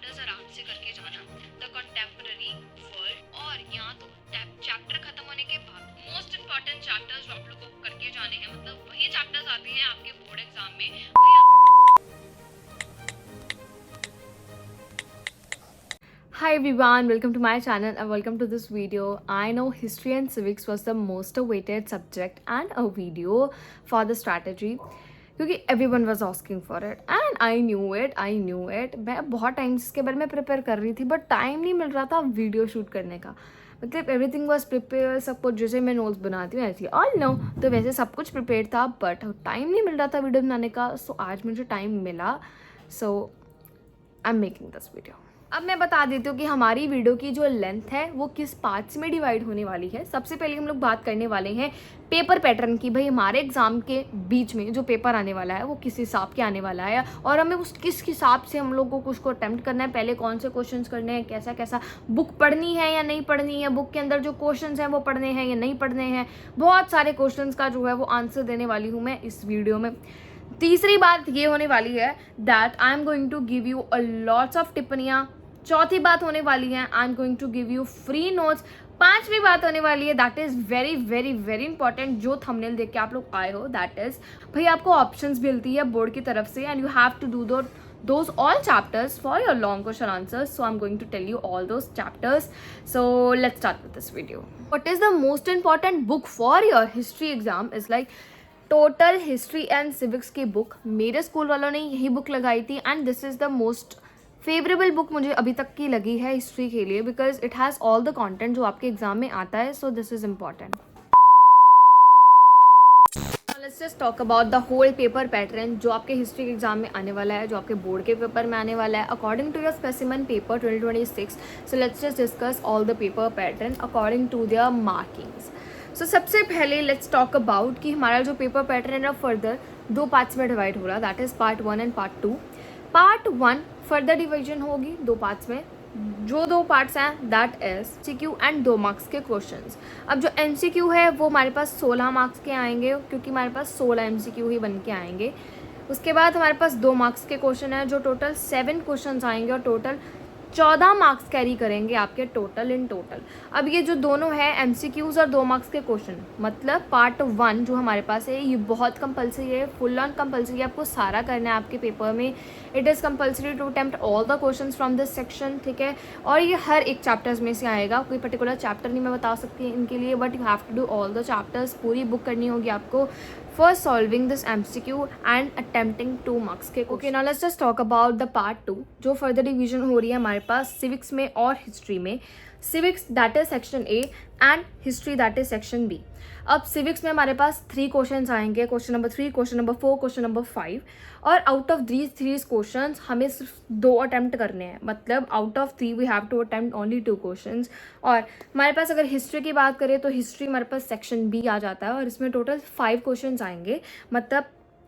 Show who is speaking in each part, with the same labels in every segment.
Speaker 1: Chapters आराम से करके जाना, द कंटेम्पररी वर्ल्ड, और यहाँ तो चैप्टर खत्म होने के बाद मोस्ट इम्पॉर्टेंट चैप्टर्स जो आप लोगों को करके जाने हैं, मतलब वही चैप्टर्स आते हैं आपके बोर्ड एग्जाम में।
Speaker 2: Hi everyone, welcome to my channel and welcome to this video. I know history and civics was the most awaited subject and a video for the strategy क्योंकि everyone was asking for it and I knew it. मैं बहुत time से इसके बारे में prepare कर रही थी बट टाइम नहीं मिल रहा था वीडियो शूट करने का. मतलब एवरीथिंग वॉज प्रिपेयर, सब कुछ जैसे मैं नोट्स बनाती हूँ ऐसी ऑल नो, तो वैसे सब कुछ प्रिपेयर था बट टाइम नहीं मिल रहा था वीडियो बनाने का. सो आज मुझे टाइम मिला, so I am making this video. अब मैं बता देती हूँ कि हमारी वीडियो की जो लेंथ है वो किस पार्ट्स में डिवाइड होने वाली है. सबसे पहले हम लोग बात करने वाले हैं पेपर पैटर्न की. भाई हमारे एग्जाम के बीच में जो पेपर आने वाला है वो किस हिसाब के आने वाला है और हमें उस किस हिसाब से हम लोग को कुछ को अटेम्प्ट करना है, पहले कौन से क्वेश्चंस करने हैं, कैसा कैसा बुक पढ़नी है या नहीं पढ़नी है, बुक के अंदर जो क्वेश्चंस हैं वो पढ़ने हैं या नहीं पढ़ने हैं. बहुत सारे क्वेश्चंस का जो है वो आंसर देने वाली हूँ मैं इस वीडियो में. तीसरी बात ये होने वाली है that I am going to give you a lots of टिप्पणियाँ. चौथी बात होने वाली है I am going to give you free notes. पांचवी बात होने वाली है that is very very very important, जो थंबनेल देख के आप लोग आए हो, दैट इज भाई आपको ऑप्शंस मिलती है बोर्ड की तरफ से and you have to do those all chapters for your long question answers. So I'm going to tell you all those chapters. So let's start with this video. What is the most important book for your history exam is like total history and civics की book. मेरे school वालों ने यही book लगाई थी and this is the most favourable book मुझे अभी तक की लगी है हिस्ट्री के लिए because it has all the content जो आपके एग्जाम में आता है. So this is important. Let's just talk about the whole paper pattern जो आपके हिस्ट्री के एग्जाम में आने वाला है, जो आपके बोर्ड के पेपर में आने वाला है according to your specimen paper 2026. So let's just discuss all the paper pattern according to their markings. So सबसे पहले लेट्स टॉक अबाउट कि हमारा जो पेपर पैटर्न है फर्दर दो पार्ट्स में डिवाइड हो रहा, that is part 1 and part 2. Part 1 further division होगी दो पार्ट्स में. जो दो पार्ट्स हैं that is MCQ and 2 marks के क्वेश्चंस. अब जो MCQ है वो हमारे पास 16 मार्क्स के आएंगे क्योंकि हमारे पास 16 MCQ ही बन के आएंगे. उसके बाद हमारे पास 2 मार्क्स के क्वेश्चन है जो टोटल 7 क्वेश्चन आएंगे और टोटल 14 मार्क्स कैरी करेंगे आपके टोटल इन टोटल. अब ये जो दोनों है MCQs और 2 मार्क्स के क्वेश्चन, मतलब पार्ट 1 जो हमारे पास है ये बहुत कंपलसरी है, फुल ऑन कंपलसरी है, आपको सारा करना है आपके पेपर में. It is compulsory to attempt all the questions from this section, ठीक है. और ये हर एक चैप्टर्स में से आएगा, कोई पर्टिकुलर चैप्टर नहीं मैं बता सकती इनके लिए, but you have to do all the chapters. पूरी बुक करनी होगी आपको for solving this MCQ and attempting 2 marks के. Okay, now let's just talk about the part 2 जो further division हो रही है हमारे पास civics में और history में. civics that is section A and history that is section B. अब civics में हमारे पास 3 क्वेश्चंस आएंगे, question number 3, question number 4, question number 5. और आउट ऑफ दीज 3 क्वेश्चंस हमें सिर्फ 2 अटैम्प्ट करने हैं, मतलब out of 3 we have to attempt only 2 questions. और हमारे पास अगर हिस्ट्री की बात करें तो हिस्ट्री हमारे पास सेक्शन बी आ जाता है और इसमें टोटल 5 क्वेश्चंस आएंगे, मतलब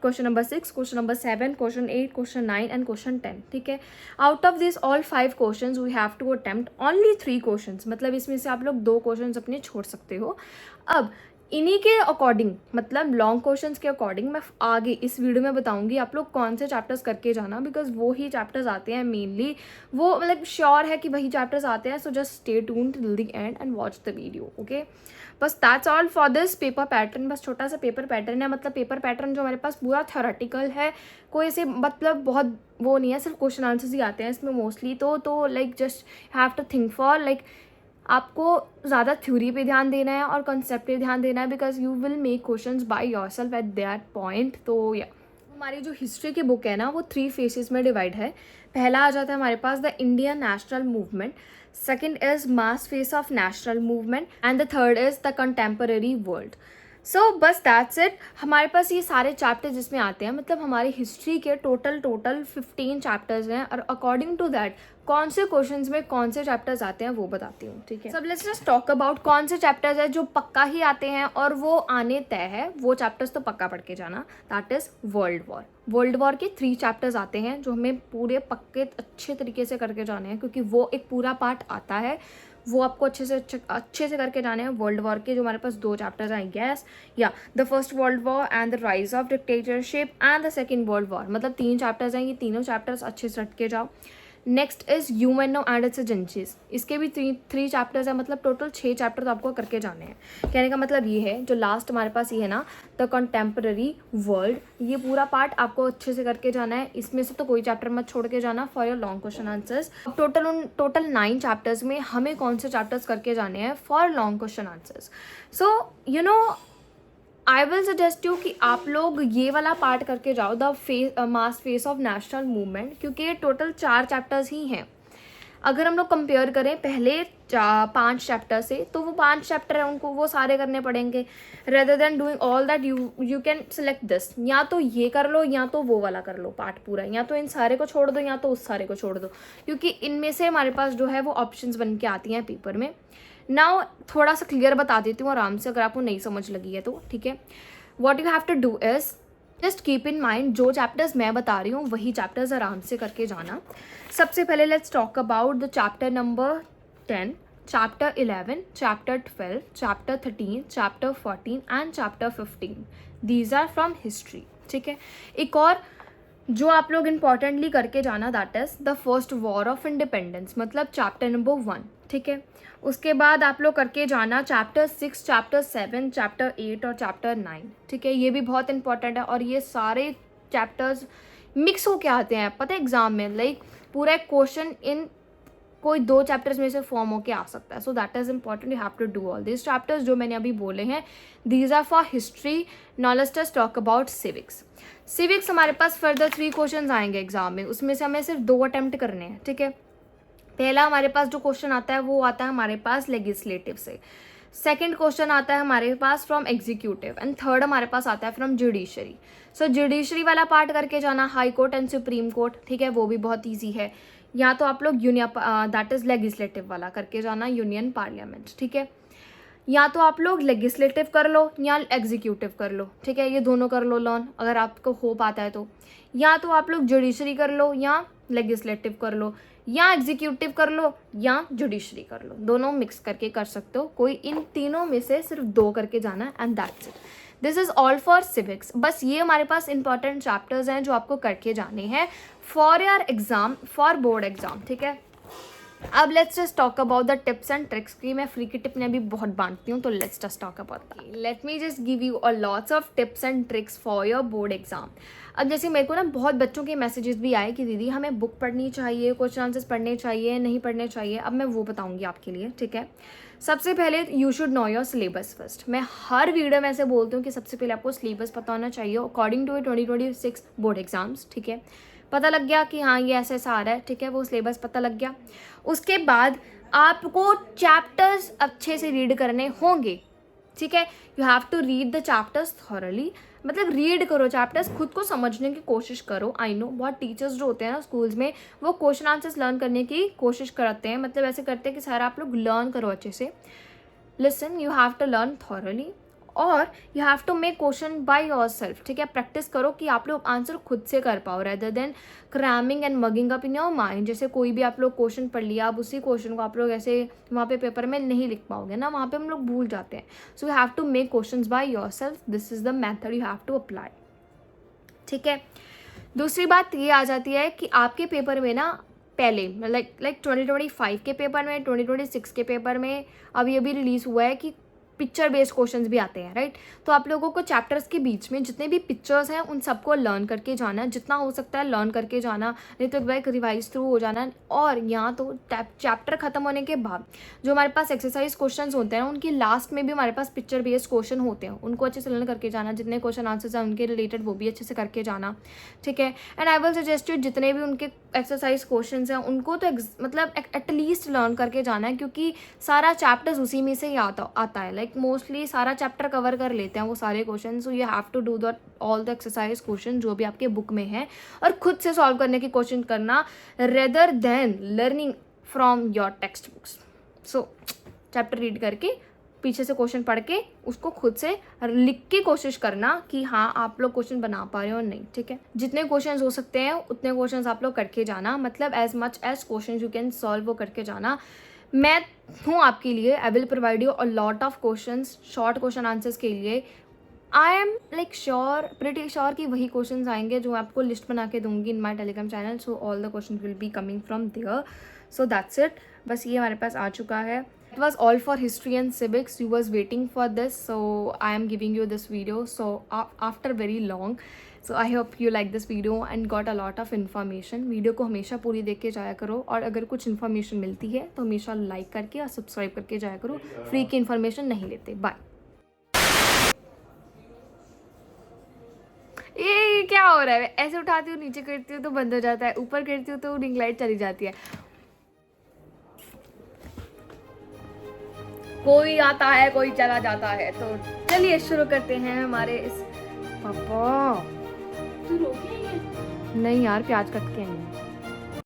Speaker 2: question number 6, question number 7, question 8, question 9 and question 10, ठीक है. Out of this all 5 questions we have to attempt only 3 questions, मतलब इसमें से आप लोग 2 क्वेश्चंस अपने छोड़ सकते हो. अब इन्हीं के अकॉर्डिंग, मतलब लॉन्ग क्वेश्चंस के अकॉर्डिंग मैं आगे इस वीडियो में बताऊंगी आप लोग कौन से चैप्टर्स करके जाना, बिकॉज वो ही चैप्टर्स आते हैं मेनली, वो मतलब श्योर है कि वही चैप्टर्स आते हैं. So just stay tuned till the end and watch the video. Okay, बस that's all for this paper pattern. बस छोटा सा पेपर पैटर्न है, मतलब पेपर पैटर्न जो हमारे पास पूरा थ्योरेटिकल है, कोई ऐसे मतलब बहुत वो नहीं है, सिर्फ क्वेश्चन आंसर्स ही आते हैं इसमें मोस्टली. तो like just have to think for like आपको ज़्यादा थ्योरी पे ध्यान देना है और कॉन्सेप्ट पे ध्यान देना है because you will make questions by yourself at that point. तो या हमारी जो हिस्ट्री की बुक है ना वो 3 फेसेस में डिवाइड है. पहला आ जाता है हमारे पास the Indian national movement, second is mass phase of national movement and the third is the contemporary world. So बस दैट्स इट. हमारे पास ये सारे चैप्टर्स जिसमें आते हैं, मतलब हमारी हिस्ट्री के टोटल 15 चैप्टर्स हैं और अकॉर्डिंग टू दैट कौन से क्वेश्चंस में कौन से चैप्टर्स आते हैं वो बताती हूँ, ठीक है. सब लेट्स जस्ट टॉक अबाउट कौन से चैप्टर्स है जो पक्का ही आते हैं और वो आने तय है, वो चैप्टर्स तो पक्का पढ़ के जाना. That is world war. World war के 3 चैप्टर्स आते हैं जो हमें पूरे पक्के अच्छे तरीके से करके जाने हैं क्योंकि वो एक पूरा पार्ट आता है, वो आपको अच्छे से करके जाने हैं. वर्ल्ड वॉर के जो हमारे पास 2 चैप्टर्स हैं, यस या the first world war and the rise of dictatorship and the second world war, मतलब 3 चैप्टर्स हैं. ये तीनों चैप्टर्स अच्छे से रट के जाओ. Next is UNO and it's agencies, इसके भी थ्री चैप्टर्स है, मतलब टोटल 6 चैप्टर तो आपको करके जाने हैं। कहने का मतलब ये है, जो लास्ट हमारे पास ये है ना, द कंटेम्प्रेरी वर्ल्ड, ये पूरा पार्ट आपको अच्छे से करके जाना है। इसमें से तो कोई चैप्टर मत छोड़ के जाना for your long question answers. अब टोटल 9 चैप्टर्स में हमें कौन से चैप्टर्स करके जाने हैं for long question answers. So you know I will suggest you कि आप लोग ये वाला पार्ट करके जाओ, the mass phase of national movement, क्योंकि ये टोटल 4 चैप्टर्स ही हैं। अगर हम लोग कंपेयर करें पहले 5 चैप्टर से, तो वो 5 चैप्टर है, उनको वो सारे करने पड़ेंगे। Rather than doing all that you can select this, या तो ये कर लो या तो वो वाला कर लो पार्ट पूरा, या तो इन सारे को छोड़ दो या तो उस सारे को छोड़ दो, क्योंकि इनमें से हमारे पास जो है वो ऑप्शंस बन के आती हैं पेपर में। नाउ थोड़ा सा क्लियर बता देती हूँ आराम से, अगर आपको नहीं समझ लगी है तो ठीक है। What you have to do is just keep in mind, जो चैप्टर्स मैं बता रही हूँ वही चैप्टर्स आराम से करके जाना। सबसे पहले let's talk about the chapter number 10, chapter 11, chapter 12, chapter 13, chapter 14 and chapter 15। These are from history, ठीक है। एक और जो आप लोग इंपॉर्टेंटली करके जाना, that is the first war of independence, मतलब चैप्टर नंबर 1, ठीक है। उसके बाद आप लोग करके जाना चैप्टर 6, चैप्टर 7, चैप्टर 8 और चैप्टर 9, ठीक है। ये भी बहुत इंपॉर्टेंट है, और ये सारे चैप्टर्स मिक्स होके आते हैं, पता है एग्जाम में, लाइक पूरा एक क्वेश्चन इन कोई 2 चैप्टर्स में से फॉर्म होके आ सकता है। So that is important, you have to do all this chapters जो मैंने अभी बोले हैं। These are for history. Now let's just talk about civics. Civics हमारे पास फर्दर 3 क्वेश्चन आएंगे एग्जाम में, उसमें से हमें सिर्फ 2 अटेम्प्ट करने हैं, ठीक है। पहला हमारे पास जो क्वेश्चन आता है वो आता है हमारे पास लेजिस्लेटिव से, सेकंड क्वेश्चन आता है हमारे पास फ्रॉम एग्जीक्यूटिव, एंड थर्ड हमारे पास आता है फ्रॉम जुडिशरी। सो जुडिशरी वाला पार्ट करके जाना high court and supreme court, ठीक है, वो भी बहुत ईजी है। या तो आप लोग दैट इज लेजिस्लेटिव वाला करके जाना, यूनियन पार्लियामेंट, ठीक है। या तो आप लोग लेजिस्लेटिव कर लो या एग्जीक्यूटिव कर लो, ठीक है, ये दोनों कर लो लर्न, अगर आपको हो पाता है तो। या तो आप लोग जुडिशरी कर लो या लेजिस्लेटिव कर लो, या एग्जीक्यूटिव कर लो या जुडिशरी कर लो, दोनों मिक्स करके कर सकते हो। कोई इन तीनों में से सिर्फ 2 करके जाना है, and that's it. This is all for civics. बस ये हमारे पास इंपॉर्टेंट चैप्टर्स हैं जो आपको करके जाने हैं for your exam, for board exam, ठीक है। अब let's just talk about the tips and tricks की मैं फ्री की टिप में भी बहुत बांटती हूँ, तो let's just talk about that. Let me just give you a lots of tips and tricks for your board exam. अब जैसे मेरे को ना बहुत बच्चों के मैसेजेस भी आए कि दीदी हमें बुक पढ़नी चाहिए, क्वेश्चन आंसर्स पढ़ने चाहिए, नहीं पढ़ने चाहिए। अब मैं वो बताऊंगी आपके लिए, ठीक है। सबसे पहले you should know your syllabus first. मैं हर वीडियो में ऐसे बोलती हूँ कि सबसे पहले आपको सिलेबस पता होना चाहिए अकॉर्डिंग टू 2026 बोर्ड एग्जाम्स, ठीक है। पता लग गया कि हाँ ये ऐसे ऐसा आ रहा है, ठीक है, वो सिलेबस पता लग गया। उसके बाद आपको चैप्टर्स अच्छे से रीड करने होंगे, ठीक है। You have to read the chapters thoroughly, मतलब रीड करो चैप्टर्स, खुद को समझने की कोशिश करो। आई नो बहुत टीचर्स जो होते हैं ना स्कूल्स में, वो क्वेश्चन आंसर्स लर्न करने की कोशिश करते हैं, मतलब ऐसे करते हैं कि सारा आप लोग लर्न करो अच्छे से। Listen, you have to learn thoroughly, और you have to make question by yourself, ठीक है। प्रैक्टिस करो कि आप लोग आंसर खुद से कर पाओ, rather than cramming and mugging up in your mind. जैसे कोई भी आप लोग क्वेश्चन पढ़ लिया, अब उसी क्वेश्चन को आप लोग ऐसे वहाँ पे पेपर में नहीं लिख पाओगे ना, वहाँ पे हम लोग भूल जाते हैं। So you have to make question by yourself, this is the method you have to apply, ठीक है। दूसरी बात ये आ जाती है कि आपके पेपर में ना पहले लाइक 2025 के पेपर में, 2026 के पेपर में अभी रिलीज़ हुआ है कि पिक्चर बेस्ड क्वेश्चंस भी आते हैं, राइट। तो आप लोगों को चैप्टर्स के बीच में जितने भी पिक्चर्स हैं उन सबको लर्न करके जाना, जितना हो सकता है लर्न करके जाना, नहीं तो एक बार रिवाइज थ्रू हो जाना। और यहाँ तो चैप्टर खत्म होने के बाद जो हमारे पास एक्सरसाइज क्वेश्चंस होते हैं उनकी लास्ट में भी हमारे पास पिक्चर बेस्ड क्वेश्चन होते हैं, उनको अच्छे से लर्न करके जाना। जितने क्वेश्चन आंसर्स हैं उनके रिलेटेड वो भी अच्छे से करके जाना, ठीक है। And I will suggest you जितने भी उनके एक्सरसाइज क्वेश्चन हैं उनको तो मतलब एटलीस्ट लर्न करके जाना है, क्योंकि सारा चैप्टर्स उसी में से ही आता है। लाइक मोस्टली सारा चैप्टर कवर कर लेते हैं वो सारे question. So you have to do the all the exercise question जो भी आपके बुक में है, और खुद से सॉल्व करने की कोशिश करना, rather than learning from your text books. So chapter read करके पीछे से क्वेश्चन पढ़ के उसको खुद से लिख के कोशिश करना कि हाँ आप लोग क्वेश्चन बना पा रहे हो नहीं, ठीक है। जितने क्वेश्चंस हो सकते हैं उतने क्वेश्चंस आप लोग करके जाना, मतलब as much as questions you can solve वो करके जाना। मैं हूँ आपके लिए, I will provide you a lot of questions short question answers के लिए I am like sure, pretty sure कि वही क्वेश्चंस आएंगे जो मैं आपको लिस्ट बना के दूंगी in my Telegram channel. So all the question will be coming from there. So that's it. बस ये हमारे पास आ चुका है. It was all for history and civics. You was waiting for this, so I am giving you this video. So after very long, so I hope you like this video and got a lot of information. Video को हमेशा पूरी देख के जाया करो और अगर कुछ इन्फॉर्मेशन मिलती है तो हमेशा लाइक करके और सब्सक्राइब करके जाया करो. फ्री की इन्फॉर्मेशन नहीं लेते. बाय. ये क्या हो रहा है? ऐसे उठाती हूँ, नीचे करती हूँ तो बंद हो जाता है, ऊपर करती हूँ तो रिंग लाइट चली जाती है. कोई आता है कोई चला जाता है. तो चलिए शुरू करते हैं हमारे इस. पापा
Speaker 3: तू रोके
Speaker 2: नहीं यार, प्याज कट के आई.